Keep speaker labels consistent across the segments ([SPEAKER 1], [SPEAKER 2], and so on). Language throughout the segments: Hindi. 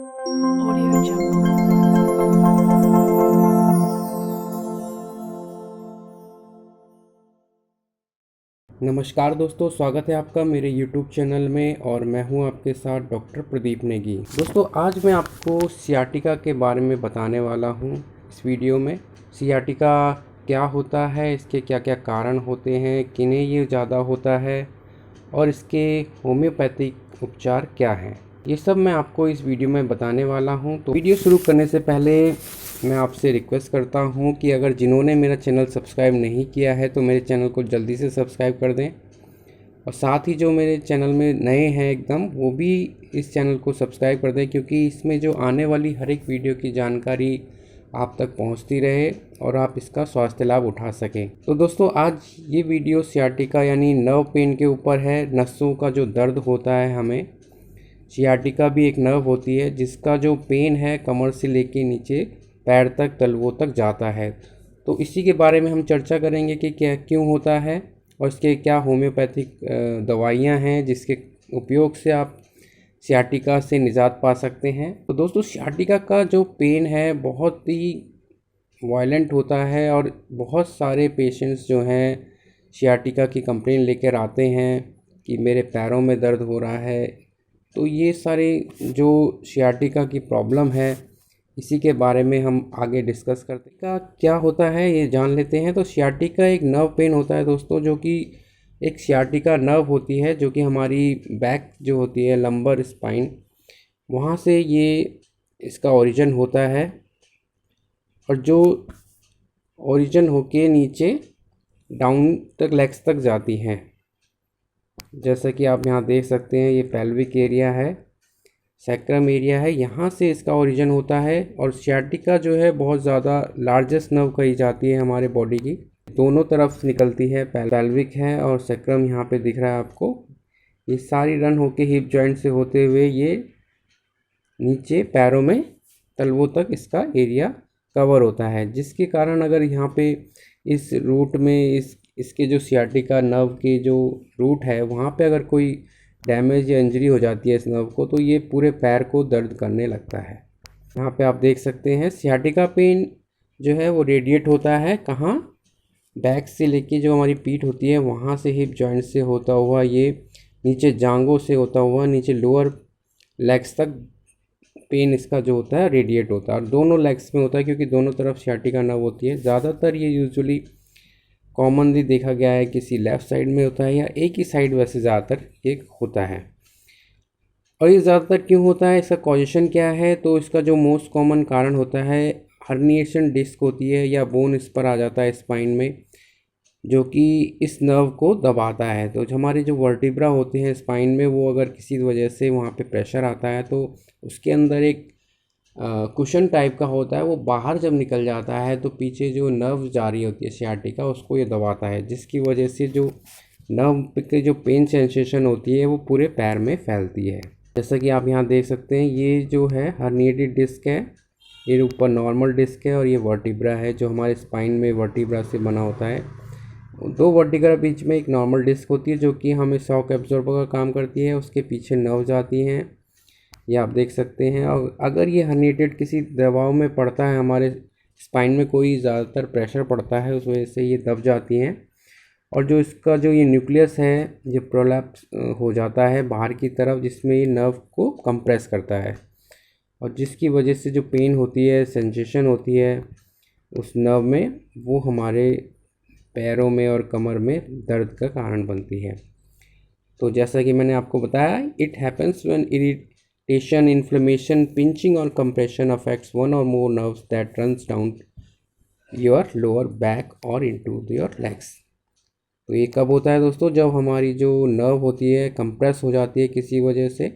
[SPEAKER 1] Audio Jungle.
[SPEAKER 2] नमस्कार दोस्तों, स्वागत है आपका मेरे YouTube चैनल में और मैं हूं आपके साथ डॉक्टर प्रदीप नेगी। दोस्तों, आज मैं आपको सियाटिका के बारे में बताने वाला हूं इस वीडियो में। सियाटिका क्या होता है, इसके क्या क्या कारण होते हैं, किन्हें ये ज़्यादा होता है और इसके होम्योपैथिक उपचार क्या हैं, ये सब मैं आपको इस वीडियो में बताने वाला हूं। तो वीडियो शुरू करने से पहले मैं आपसे रिक्वेस्ट करता हूं कि अगर जिन्होंने मेरा चैनल सब्सक्राइब नहीं किया है तो मेरे चैनल को जल्दी से सब्सक्राइब कर दें, और साथ ही जो मेरे चैनल में नए हैं एकदम, वो भी इस चैनल को सब्सक्राइब कर दें, क्योंकि इसमें जो आने वाली हर एक वीडियो की जानकारी आप तक पहुंचती रहे और आप इसका स्वास्थ्य लाभ उठा सकें। तो दोस्तों, आज ये वीडियो सियाटिका यानी नर्व पेन के ऊपर है। नसों का जो दर्द होता है हमें, सियाटिका भी एक नर्व होती है जिसका जो पेन है कमर से लेके नीचे पैर तक, तलवों तक जाता है। तो इसी के बारे में हम चर्चा करेंगे कि क्या क्यों होता है और इसके क्या होम्योपैथिक दवाइयाँ हैं जिसके उपयोग से आप सियाटिका से निजात पा सकते हैं। तो दोस्तों, सियाटिका का जो पेन है बहुत ही वायलेंट होता है और बहुत सारे पेशेंट्स जो हैं सियाटिका की कंप्लेन लेकर आते हैं कि मेरे पैरों में दर्द हो रहा है। तो ये सारे जो सियाटिका की प्रॉब्लम है, इसी के बारे में हम आगे डिस्कस करते हैं। का क्या होता है ये जान लेते हैं। तो सियाटिका एक नर्व पेन होता है दोस्तों, जो कि एक सियाटिका नर्व होती है जो कि हमारी बैक जो होती है, लंबर स्पाइन, वहाँ से ये इसका ओरिजिन होता है और जो ओरिजिन होके नीचे डाउन तक, लेग्स तक जाती हैं। जैसा कि आप यहाँ देख सकते हैं, ये पेल्विक एरिया है, सैक्रम एरिया है, यहाँ से इसका ओरिजिन होता है। और सियाटिका जो है बहुत ज़्यादा लार्जेस्ट नर्व कही जाती है हमारे बॉडी की, दोनों तरफ निकलती है। पेल्विक है और सैक्रम यहाँ पे दिख रहा है आपको। ये सारी रन होके हिप जॉइंट से होते हुए ये नीचे पैरों में तलवों तक इसका एरिया कवर होता है, जिसके कारण अगर यहाँ पे इस रूट में इसके जो सियाटिका नर्व के जो रूट है वहाँ पे अगर कोई डैमेज या इंजरी हो जाती है इस नर्व को, तो ये पूरे पैर को दर्द करने लगता है। यहाँ पे आप देख सकते हैं सियाटिका पेन जो है वो रेडिएट होता है कहाँ, बैक से लेके जो हमारी पीठ होती है वहाँ से, हिप जॉइंट से होता हुआ ये नीचे जांघों से होता हुआ नीचे लोअर लेग्स तक पेन इसका जो होता है रेडिएट होता है। और दोनों लेग्स में होता है क्योंकि दोनों तरफ सियाटिका नर्व होती है। ज़्यादातर ये यूजुअली कॉमनली देखा गया है किसी लेफ़्ट साइड में होता है या एक ही साइड, वैसे ज़्यादातर एक होता है। और ये ज़्यादातर क्यों होता है, इसका कॉजेशन क्या है, तो इसका जो मोस्ट कॉमन कारण होता है हर्निएशन डिस्क होती है या बोन इस पर आ जाता है स्पाइन में, जो कि इस नर्व को दबाता है। तो हमारे जो वर्टिब्रा होते हैं स्पाइन में, वो अगर किसी वजह से वहाँ पे प्रेशर आता है तो उसके अंदर एक कुशन टाइप का होता है, वो बाहर जब निकल जाता है तो पीछे जो नर्व जा रही होती है सियाटिका, उसको ये दबाता है, जिसकी वजह से जो नर्व के जो पेन सेंसेशन होती है वो पूरे पैर में फैलती है। जैसा कि आप यहाँ देख सकते हैं, ये जो है हर्निएटेड डिस्क है, ये ऊपर नॉर्मल डिस्क है और ये वर्टिब्रा है जो हमारे स्पाइन में वर्टिब्रा से बना होता है। दो वर्टिब्रा बीच में एक नॉर्मल डिस्क होती है जो कि हमें शॉक एब्जॉर्बर का काम करती है, उसके पीछे नर्व जाती हैं, ये आप देख सकते हैं। और अगर ये हर्निएटेड किसी दबाव में पड़ता है, हमारे स्पाइन में कोई ज़्यादातर प्रेशर पड़ता है, उस वजह से ये दब जाती हैं। और जो इसका जो ये न्यूक्लियस है ये प्रोलैप्स हो जाता है बाहर की तरफ, जिसमें ये नर्व को कंप्रेस करता है और जिसकी वजह से जो पेन होती है, सेंसेशन होती है उस नर्व में, वो हमारे पैरों में और कमर में दर्द का कारण बनती है। तो जैसा कि मैंने आपको बताया, it happens when irritation, inflammation, pinching और compression affects one or more nerves that runs down your lower back और इनटू योर लेग्स। तो ये कब होता है दोस्तों, जब हमारी जो नर्व होती है कंप्रेस हो जाती है किसी वजह से,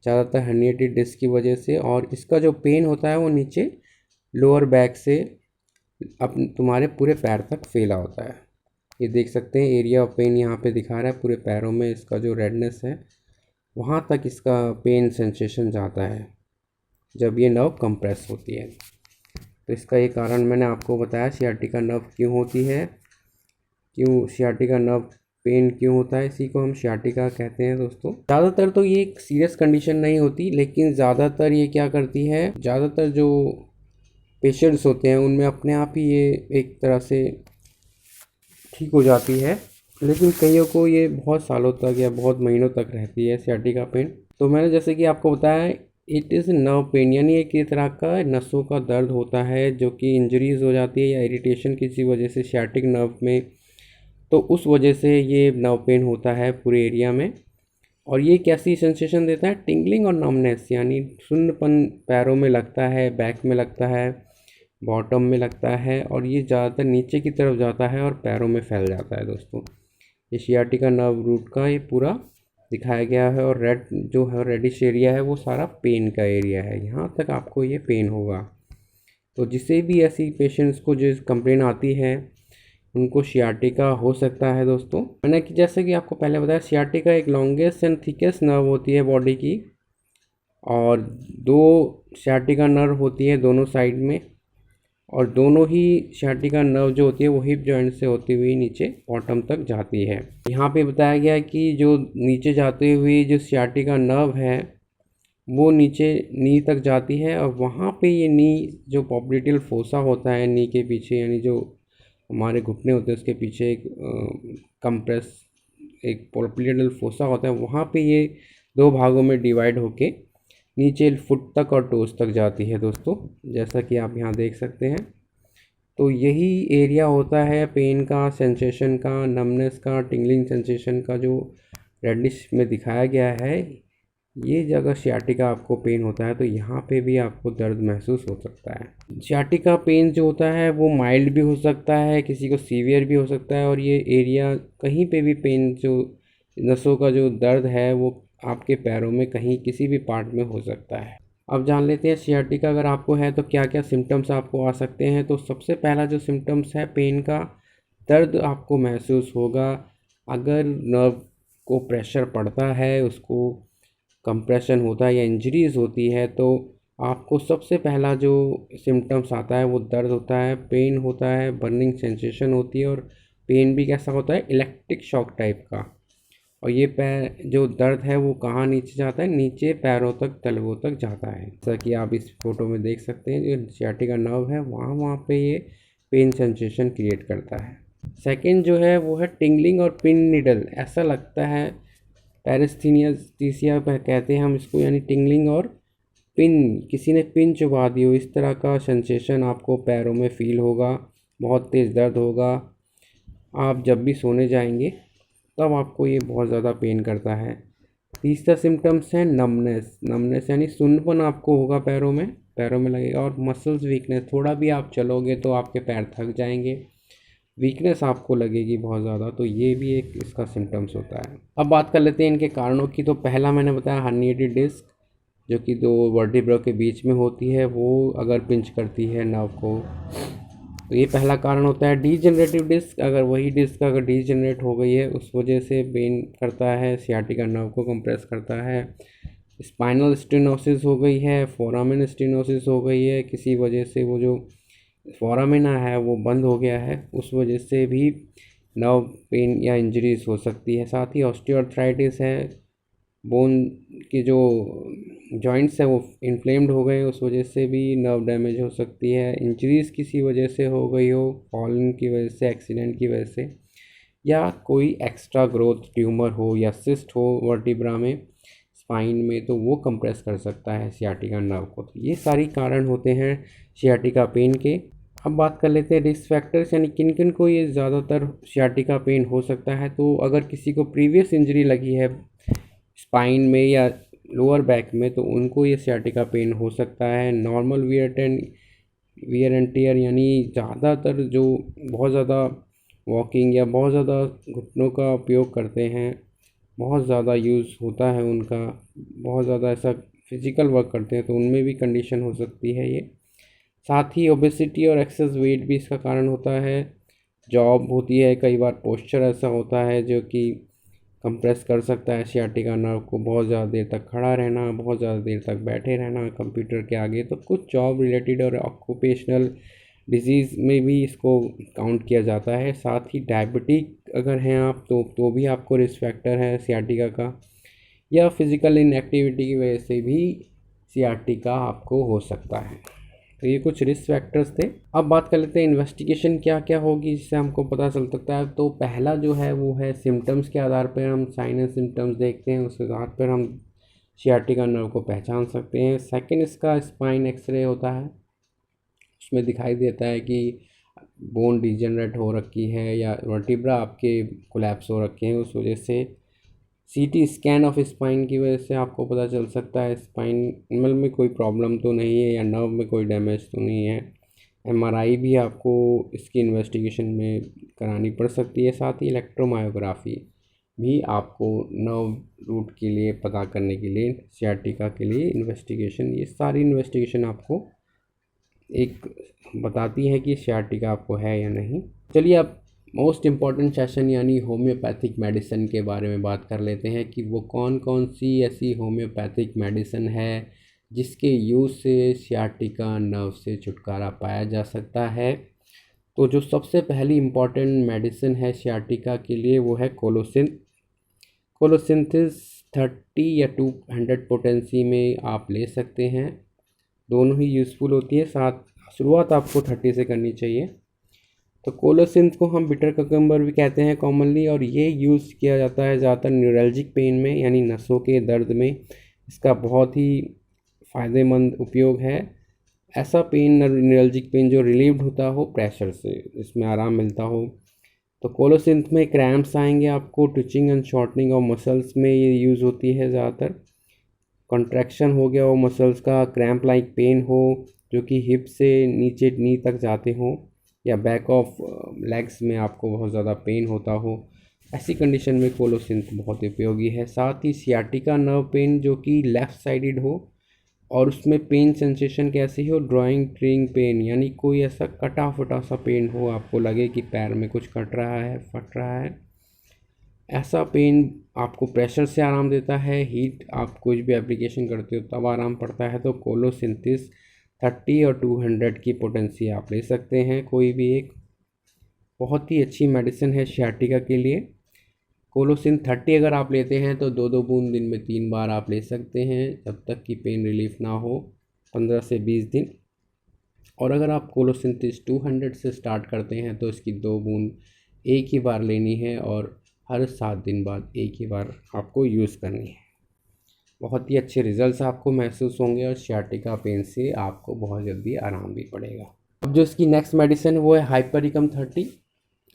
[SPEAKER 2] ज़्यादातर हर्निएटेड डिस्क की वजह से, और इसका जो पेन होता है वो नीचे लोअर बैक से तुम्हारे पूरे पैर तक फैला होता है। ये देख सकते हैं एरिया ऑफ पेन यहाँ पे दिखा रहा है, पूरे पैरों में इसका जो रेडनेस है वहाँ तक इसका पेन सेंसेशन जाता है जब ये नर्व कंप्रेस होती है। तो इसका ये कारण मैंने आपको बताया, सियाटिका नर्व क्यों होती है, क्यों सियाटिका नर्व पेन क्यों होता है, इसी को हम सियाटिका कहते हैं दोस्तों। ज़्यादातर तो ये एक सीरियस कंडीशन नहीं होती, लेकिन ज़्यादातर ये क्या करती है, ज़्यादातर जो पेशेंट्स होते हैं उनमें अपने आप ही ये एक तरह से ठीक हो जाती है, लेकिन कईयों को ये बहुत सालों तक या बहुत महीनों तक रहती है सियाटिका पेन। तो मैंने जैसे कि आपको बताया, इट इज़ नर्व पेन, यानी एक तरह का नसों का दर्द होता है जो कि इंजरीज हो जाती है या इरिटेशन किसी वजह से सियाटिक नर्व में, तो उस वजह से ये नर्व पेन होता है पूरे एरिया में। और ये कैसी सेंसेशन देता है, टिंगलिंग और नमनेस, यानी सुन्नपन पैरों में लगता है, बैक में लगता है, बॉटम में लगता है, और ये ज़्यादातर नीचे की तरफ जाता है और पैरों में फैल जाता है दोस्तों। ये सियाटिका नर्व रूट का ये पूरा दिखाया गया है, और रेड जो है रेडिश एरिया है वो सारा पेन का एरिया है, यहाँ तक आपको ये पेन होगा। तो जिसे भी ऐसी पेशेंट्स को जो कंप्लेन आती है उनको सियाटिका हो सकता है दोस्तों। मैंने कि जैसे कि आपको पहले बताया, सियाटिका एक लॉन्गेस्ट एंड थिकेस्ट नर्व होती है बॉडी की, और 2 सियाटिका नर्व होती है दोनों साइड में, और दोनों ही सियाटिका नर्व जो होती है वो हिप जॉइंट से होती हुई नीचे बॉटम तक जाती है। यहाँ पे बताया गया है कि जो नीचे जाती हुई जो सियाटिका नर्व है वो नीचे नी तक जाती है, और वहाँ पे ये नी जो पॉप्लिटेल फोसा होता है नी के पीछे, यानी जो हमारे घुटने होते हैं उसके पीछे एक कंप्रेस एक पॉप्लिटेल फोसा होता है, वहाँ पे ये 2 भागों में डिवाइड होके नीचे फुट तक और टोस तक जाती है दोस्तों, जैसा कि आप यहाँ देख सकते हैं। तो यही एरिया होता है पेन का, सेंसेशन का, नमनेस का, टिंगलिंग सेंसेशन का, जो रेडिश में दिखाया गया है। ये जगह सियाटिका आपको पेन होता है तो यहाँ पे भी आपको दर्द महसूस हो सकता है। सियाटिका पेन जो होता है वो माइल्ड भी हो सकता है, किसी को सीवियर भी हो सकता है, और ये एरिया कहीं पे भी पेन जो नसों का जो दर्द है वो आपके पैरों में कहीं किसी भी पार्ट में हो सकता है। अब जान लेते हैं सियाटिका अगर आपको है तो क्या क्या सिम्टम्स आपको आ सकते हैं। तो सबसे पहला जो सिम्टम्स है पेन का, दर्द आपको महसूस होगा। अगर नर्व को प्रेशर पड़ता है, उसको कंप्रेशन होता है या इंजरीज होती है, तो आपको सबसे पहला जो सिम्टम्स आता है वो दर्द होता है, पेन होता है, बर्निंग सेंसेशन होती है, और पेन भी कैसा होता है, इलेक्ट्रिक शॉक टाइप का। और ये पैर जो दर्द है वो कहाँ नीचे जाता है, नीचे पैरों तक, तलवों तक जाता है, जैसा कि आप इस फोटो में देख सकते हैं। जो सियाटिका नर्व है वहाँ पे ये पेन सेंसेशन क्रिएट करता है। सेकंड जो है वो है टिंगलिंग और पिन नीडल, ऐसा लगता है, पैरेस्थीसिया कहते हैं हम इसको, यानी टिंगलिंग और पिन, किसी ने पिन चुभा दी हो, इस तरह का सेंसेशन आपको पैरों में फील होगा, बहुत तेज़ दर्द होगा। आप जब भी सोने जाएंगे तब आपको ये बहुत ज़्यादा पेन करता है। तीसरा सिम्टम्स है नमनेस, नमनेस यानी सुन्नपन आपको होगा पैरों में लगेगा, और मसल्स वीकनेस, थोड़ा भी आप चलोगे तो आपके पैर थक जाएंगे, वीकनेस आपको लगेगी बहुत ज़्यादा, तो ये भी एक इसका सिम्टम्स होता है। अब बात कर लेते हैं इनके कारणों की। तो पहला मैंने बताया हर्निएटेड डिस्क, जो कि 2 वर्टिब्रा के बीच में होती है, वो अगर पिंच करती है नर्व को, तो ये पहला कारण होता है। डीजेनरेटिव डिस्क, अगर वही डिस्क अगर डीजेनरेट हो गई है उस वजह से पेन करता है, सियाटिका नर्व को कंप्रेस करता है। स्पाइनल स्टेनोसिस हो गई है, फोरामेन स्टेनोसिस हो गई है, किसी वजह से वो जो फोरामिना है वो बंद हो गया है, उस वजह से भी नर्व पेन या इंजरीज हो सकती है। साथ ही ऑस्टियोआर्थराइटिस है, बोन के जो जॉइंट्स है वो इन्फ्लेम्ड हो गए, उस वजह से भी नर्व डैमेज हो सकती है। इंजरीज किसी वजह से हो गई हो, फॉलन की वजह से, एक्सीडेंट की वजह से, या कोई एक्स्ट्रा ग्रोथ ट्यूमर हो या सिस्ट हो वर्टिब्रा में, स्पाइन में, तो वो कंप्रेस कर सकता है सियाटिका नर्व को। तो ये सारी कारण होते हैं सियाटिका पेन के। अब बात कर लेते हैं रिस्क फैक्टर्स, यानी किन किन को ये ज़्यादातर सियाटिका पेन हो सकता है। तो अगर किसी को प्रीवियस इंजरी लगी है स्पाइन में या लोअर बैक में, तो उनको ये सियाटिका पेन हो सकता है। नॉर्मल वियर एंड टियर, यानी ज़्यादातर जो बहुत ज़्यादा वॉकिंग या बहुत ज़्यादा घुटनों का उपयोग करते हैं, बहुत ज़्यादा यूज़ होता है उनका, बहुत ज़्यादा ऐसा फिजिकल वर्क करते हैं, तो उनमें भी कंडीशन हो सकती है ये। साथ ही ओबेसिटी और एक्सेस वेट भी इसका कारण होता है। जॉब होती है, कई बार पोस्चर ऐसा होता है जो कि कंप्रेस कर सकता है सियाटिका नर्व को, बहुत ज़्यादा देर तक खड़ा रहना, बहुत ज़्यादा देर तक बैठे रहना कंप्यूटर के आगे, तो कुछ जॉब रिलेटेड और ऑक्यूपेशनल डिजीज़ में भी इसको काउंट किया जाता है। साथ ही डायबिटिक अगर हैं आप तो भी आपको रिस्क फैक्टर है सियाटिका का, या फिज़िकल इनएक्टिविटी की वजह से भी सियाटिका आपको हो सकता है। तो ये कुछ रिस्क फैक्टर्स थे। अब बात कर लेते हैं इन्वेस्टिगेशन क्या क्या होगी जिससे हमको पता चल सकता है। तो पहला जो है वो है सिम्टम्स के आधार पर हम साइन एंड सिम्टम्स देखते हैं, उसके आधार पर हम सियाटिका नर्व को पहचान सकते हैं। सेकंड इसका स्पाइन एक्सरे होता है, उसमें दिखाई देता है कि बोन डिजेनरेट हो रखी है या वर्टिब्रा आपके कोलैप्स हो रखे हैं, उस वजह से सीटी स्कैन ऑफ स्पाइन की वजह से आपको पता चल सकता है स्पाइनल में कोई प्रॉब्लम तो नहीं है या नर्व में कोई डैमेज तो नहीं है। एमआरआई भी आपको इसकी इन्वेस्टिगेशन में करानी पड़ सकती है। साथ ही इलेक्ट्रोमायोग्राफी भी आपको नर्व रूट के लिए पता करने के लिए, सियाटिका के लिए इन्वेस्टिगेशन, ये सारी इन्वेस्टिगेशन आपको एक बताती है कि सियाटिका आपको है या नहीं। चलिए अब मोस्ट इम्पॉर्टेंट सेशन यानी होम्योपैथिक मेडिसिन के बारे में बात कर लेते हैं कि वो कौन कौन सी ऐसी होम्योपैथिक मेडिसिन है जिसके यूज़ से सियाटिका नर्व से छुटकारा पाया जा सकता है। तो जो सबसे पहली इम्पॉर्टेंट मेडिसिन है सियाटिका के लिए वो है कोलोसिंथिस 30 या 200 पोटेंसी में आप ले सकते हैं, दोनों ही यूज़फुल होती है। साथ शुरुआत आपको 30 से करनी चाहिए। तो कोलोसिंथ को हम बिटर ककम्बर भी कहते हैं कॉमनली, और ये यूज़ किया जाता है ज़्यादातर न्यूरल्जिक पेन में यानी नसों के दर्द में। इसका बहुत ही फ़ायदेमंद उपयोग है। ऐसा पेन, न्यूरल्जिक पेन जो रिलीव्ड होता हो प्रेशर से, इसमें आराम मिलता हो। तो कोलोसिंथ में क्रैम्प्स आएंगे आपको, twitching and shortening of muscles में ये यूज़ होती है ज़्यादातर। कॉन्ट्रैक्शन हो गया हो मसल्स का, क्रैम्प लाइक पेन हो जो कि हिप से नीचे नी तक जाते हों, या बैक ऑफ लेग्स में आपको बहुत ज़्यादा पेन होता हो, ऐसी कंडीशन में कोलोसिंथ बहुत उपयोगी है। साथ ही सियाटिका नर्व पेन जो कि लेफ़्ट साइडेड हो और उसमें पेन सेंसेशन कैसी हो, ड्राइंग ट्रिंग पेन, यानी कोई ऐसा कटा फटा सा पेन हो, आपको लगे कि पैर में कुछ कट रहा है, फट रहा है, ऐसा पेन आपको प्रेशर से आराम देता है। हीट आप कुछ भी एप्लीकेशन करते हो तब आराम पड़ता है। तो कोलोसिंथिस 30 और 200 की पोटेंसी आप ले सकते हैं, कोई भी एक। बहुत ही अच्छी मेडिसिन है सियाटिका के लिए। कोलोसिन 30 अगर आप लेते हैं तो 2-2 बूंद दिन में 3 बार आप ले सकते हैं जब तक कि पेन रिलीफ ना हो, 15 से 20 दिन। और अगर आप कोलोसिंथिस 200 से स्टार्ट करते हैं तो इसकी 2 बूंद एक ही बार लेनी है और हर 7 दिन बाद एक ही बार आपको यूज़ करनी है। बहुत ही अच्छे रिजल्ट्स आपको महसूस होंगे और सियाटिका पेन से आपको बहुत जल्दी आराम भी पड़ेगा। अब जो इसकी नेक्स्ट मेडिसिन वो है हाइपरिकम 30।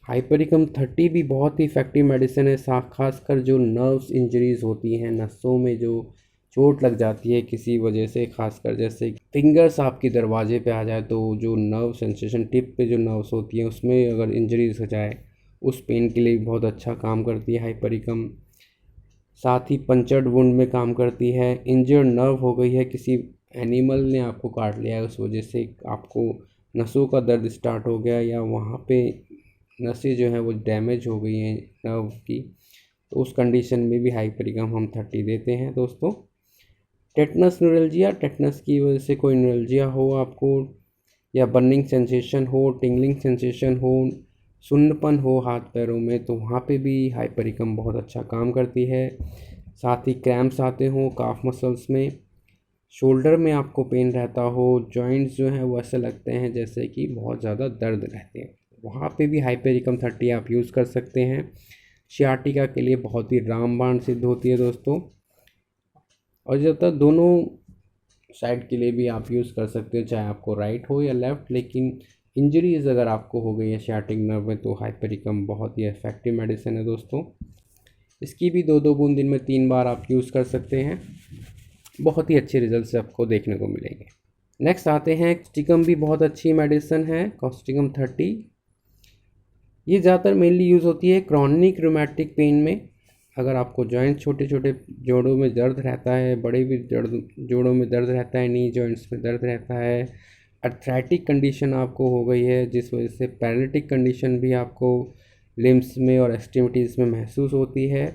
[SPEAKER 2] हाइपरिकम 30 भी बहुत ही इफ़ेक्टिव मेडिसिन है। खासकर जो नर्व्स इंजरीज़ होती हैं, नसों में जो चोट लग जाती है किसी वजह से, खासकर जैसे फिंगर्स आपके दरवाजे पे आ जाए तो जो नर्व सेंसेशन टिप पे जो नर्व्स होती हैं उसमें अगर इंजरीज हो जाए, उस पेन के लिए भी बहुत अच्छा काम करती है हाइपरिकम। साथ ही पंचर्ड वुंड में काम करती है। इंजर्ड नर्व हो गई है, किसी एनिमल ने आपको काट लिया है, उस वजह से आपको नसों का दर्द स्टार्ट हो गया या वहाँ पे नसें जो हैं वो डैमेज हो गई हैं नर्व की, तो उस कंडीशन में भी हाइपरिकम हम 30 देते हैं दोस्तों। टेटनस न्यूरल्जिया, टेटनस की वजह से कोई न्यूरल्जिया हो आपको, या बर्निंग सेंसेशन हो, टिंगलिंग सेंसेशन हो, सुन्नपन हो हाथ पैरों में, तो वहाँ पे भी हाइपरिकम बहुत अच्छा काम करती है। साथ ही क्रैम्प्स आते हों काफ मसल्स में, शोल्डर में आपको पेन रहता हो, जॉइंट्स जो हैं वो ऐसे लगते हैं जैसे कि बहुत ज़्यादा दर्द रहते हैं, वहाँ पे भी हाइपरिकम 30 आप यूज़ कर सकते हैं। सियाटिका के लिए बहुत ही रामबाण सिद्ध होती है दोस्तों। और ज़्यादातर दोनों साइड के लिए भी आप यूज़ कर सकते हो, चाहे आपको राइट हो या लेफ़्ट। लेकिन इंजरीज अगर आपको हो गई है सियाटिक नर्व में तो हाइपरिकम बहुत ही इफ़ेक्टिव मेडिसिन है दोस्तों। इसकी भी 2-2 बूंद दिन में 3 बार आप यूज़ कर सकते हैं, बहुत ही अच्छे रिजल्ट्स आपको देखने को मिलेंगे। नेक्स्ट आते हैं कॉस्टिकम, भी बहुत अच्छी मेडिसिन है कॉस्टिकम 30। ये ज़्यादातर मेनली यूज़ होती है क्रॉनिक रूमेटिक पेन में। अगर आपको जॉइंट छोटे छोटे जोड़ों में दर्द रहता है, बड़े भी जोड़ों में दर्द रहता है, नी जॉइंट्स में दर्द रहता है, अर्थराइटिक कंडीशन आपको हो गई है जिस वजह से पैरालिटिक कंडीशन भी आपको लिम्स में और एक्सट्रीमिटीज़ में महसूस होती है,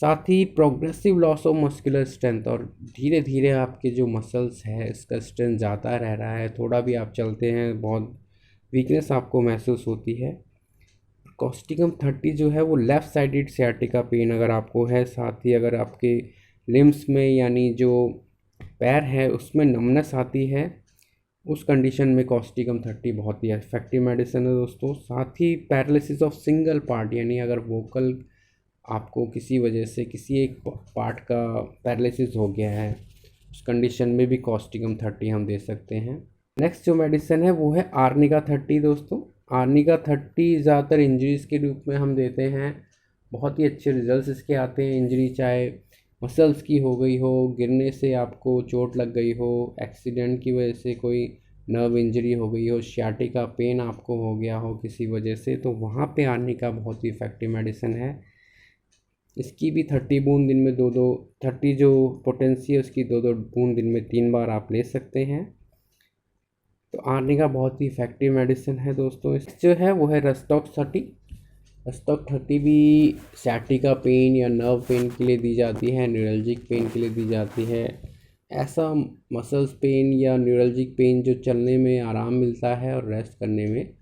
[SPEAKER 2] साथ ही progressive loss of muscular strength, और धीरे धीरे आपके जो मसल्स है इसका स्ट्रेंथ जाता रह रहा है, थोड़ा भी आप चलते हैं बहुत वीकनेस आपको महसूस होती है। कॉस्टिकम 30 जो है वो लेफ़्ट साइडेड सियाटिका पेन अगर आपको है, साथ ही अगर आपके लिम्स में यानी जो पैर है उसमें नमनेस आती है, उस कंडीशन में कॉस्टिकम 30 बहुत ही इफेक्टिव मेडिसिन है दोस्तों। साथ ही पैरालिसिस ऑफ सिंगल पार्ट, यानी अगर वोकल आपको किसी वजह से किसी एक पार्ट का पैरालिसिस हो गया है, उस कंडीशन में भी कॉस्टिकम 30 हम दे सकते हैं। नेक्स्ट जो मेडिसिन है वो है आर्निका 30 दोस्तों। आर्निका 30 ज़्यादातर इंजरीज़ के रूप में हम देते हैं, बहुत ही अच्छे रिजल्ट्स इसके आते हैं। इंजरी चाहे मसल्स की हो गई हो, गिरने से आपको चोट लग गई हो, एक्सीडेंट की वजह से कोई नर्व इंजरी हो गई हो, सियाटिका पेन आपको हो गया हो किसी वजह से, तो वहाँ पे आर्निका बहुत ही इफ़ेक्टिव मेडिसिन है। इसकी भी 30 बूंद दिन में 2-2, 30 जो पोटेंसी है उसकी 2-2 बूंद दिन में 3 बार आप ले सकते हैं। तो आर्निका बहुत ही इफ़ेक्टिव मेडिसिन है दोस्तों। इस जो है वो है रस्टॉक्स 30। रस्टॉक 30 भी सियाटिका पेन या नर्व पेन के लिए दी जाती है, न्यूरल्जिक पेन के लिए दी जाती है। ऐसा मसल्स पेन या न्यूरल्जिक पेन जो चलने में आराम मिलता है और रेस्ट करने में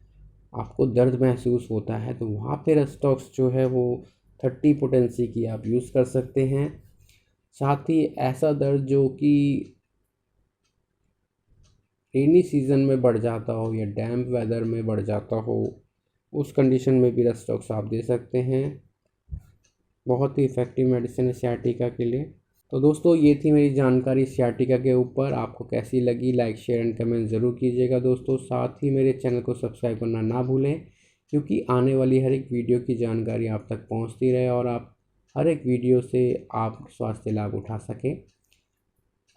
[SPEAKER 2] आपको दर्द महसूस होता है, तो वहाँ पे रस्टॉक्स जो है वो 30 पोटेंसी की आप यूज़ कर सकते हैं। साथ ही ऐसा दर्द जो कि रेनी सीज़न में बढ़ जाता हो या डैम्प वेदर में बढ़ जाता हो, उस कंडीशन में भी रस्टॉक्स आप दे सकते हैं। बहुत ही इफ़ेक्टिव मेडिसिन है सियाटिका के लिए। तो दोस्तों ये थी मेरी जानकारी सियाटिका के ऊपर। आपको कैसी लगी लाइक शेयर एंड कमेंट ज़रूर कीजिएगा दोस्तों। साथ ही मेरे चैनल को सब्सक्राइब करना ना भूलें, क्योंकि आने वाली हर एक वीडियो की जानकारी आप तक पहुंचती रहे और आप हर एक वीडियो से आप स्वास्थ्य लाभ उठा सकें।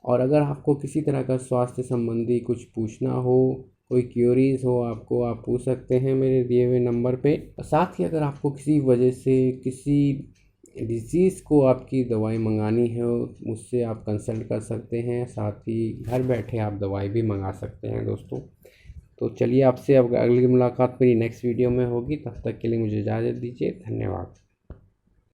[SPEAKER 2] और अगर आपको किसी तरह का स्वास्थ्य संबंधी कुछ पूछना हो, कोई क्यूरीज हो आपको, आप पूछ सकते हैं मेरे दिए हुए नंबर पे। साथ ही अगर आपको किसी वजह से किसी डिजीज़ को आपकी दवाई मंगानी है, मुझसे आप कंसल्ट कर सकते हैं। साथ ही घर बैठे आप दवाई भी मंगा सकते हैं दोस्तों। तो चलिए आपसे अब अगली मुलाकात मेरी नेक्स्ट वीडियो में होगी, तब तक के लिए मुझे इजाज़त दीजिए। धन्यवाद।